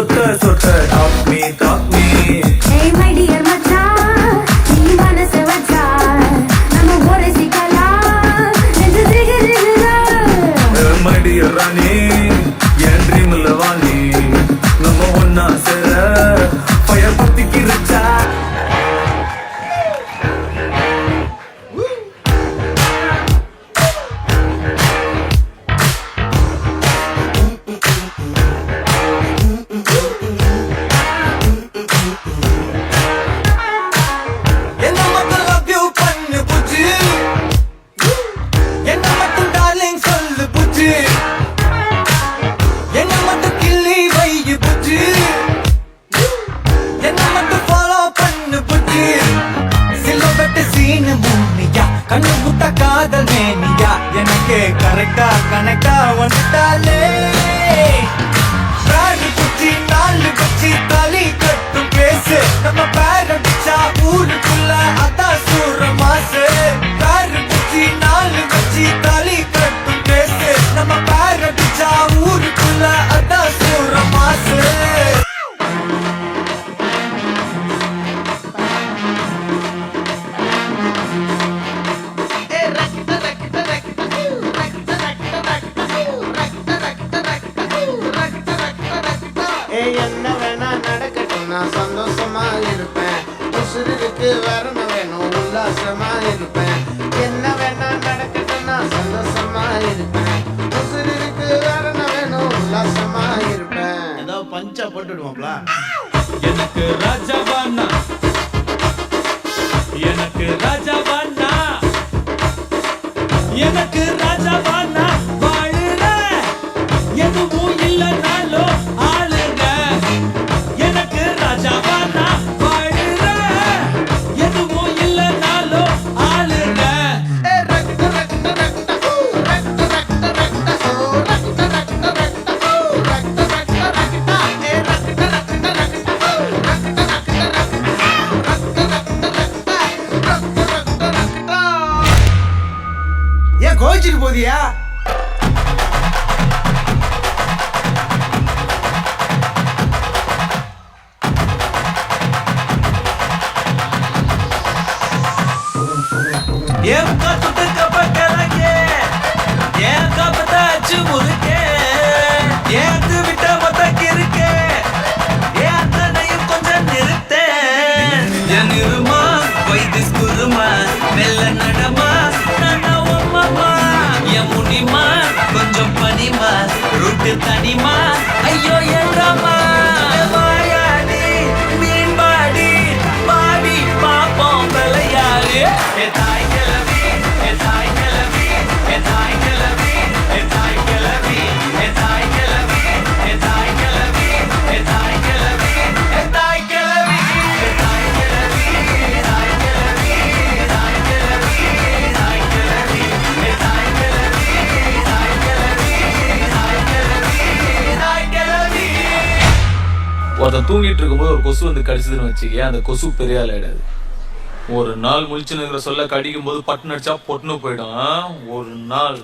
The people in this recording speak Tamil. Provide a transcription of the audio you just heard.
சொட்ட சொட்ட talk me Hey my dear மச்சான் நீ மனசு வச்சா நம்ம ஒரே சிக்கலாம் நெஞ்சு திகிரிரா my dear ராணி என் ட்ரீம்ல வாணி நம்ம ஒன்னா சேர ஃபயர் பத்திக்கிருச்சா கண்ணு முட்ட காதல் மேனியா எனக்கு கரெக்டா கனெக்டா வந்துட்டாலே பிராணி குச்சி நாலு குச்சி தலி கட்டும் பேசு நம்ம பேரடிச்சா ஊருக்குள்ள அதான் சூற மாசு பிராணி குச்சி நாலு குச்சி தலி கட்டும் பேசு நம்ம பேரடிச்சா ஊருக்குள்ள அதான் சூற மாசு என்ன வேணா நடக்கட்டும் நான் சந்தோஷமா இருப்பேன் உசுருக்கு வரணும் வேணும் உல்லாசமா இருப்பேன் என்ன வேணா நடக்கட்டும் நான் சந்தோஷமா இருப்பேன் உசுருக்கு வரணும் வேணும் உல்லாசமா இருப்பேன் ஏதோ பஞ்சா போட்டுடுவோம்ல எனக்கு ராஜாவானா எனக்கு ராஜாவானா எனக்கு ராஜாவானா வாழுற எதுவும் இல்லைனாலோ ஆளுங்க எனக்கு ராஜாவானா வாழுற எதுவும் இல்லைனாலோ ஆளுங்க ஏன் கோச்சிட்டு போதியா ஏன் காத்துட்டு கப்பக்கலங்க ஏன் காப்பத்தாச்சு முறுக்கே ஏன் விட்ட மொத்தக்கு இருக்கே ஏன் தன்னையும் கொஞ்சம் நிறுத்தே என் இருமா வைத்திஸ் குருமா மெல்ல நடமா நனவம்மா என் முடிமா கொஞ்சம் பனிமா ரூட்டு தனிமா ஐயோ என்றமா வாயாடி மீன்பாடி பாடி பாப்போம் விளையாடு ஏ தாய் கிளவி ஏ தாய் கிளவி ஏ தாய் கிளவி ஏ தாய் கிளவி ஏ தாய் கிளவி ஏ தாய் கிளவி ஏ தாய் கிளவி ஏ தாய் கிளவி ஏ தாய் கிளவி தாய் கிளவி தாய் கிளவி தாய் கிளவி ஏ தாய் கிளவி தாய் கிளவி தாய் கிளவி தாய் கிளவி ஒருத்தன் தூங்கிட்டு இருக்கும்போது ஒரு கொசு வந்து கடிச்சதுன்னு வச்சுக்க அந்த கொசு பெரிய ஆள் ஆயிடாது ஒரு நாள் முழிச்சுன்னு இருக்கிற சொல்ல கடிக்கும் போது பட்டு நடிச்சா பொட்டுன்னு போயிடும் ஒரு நாள்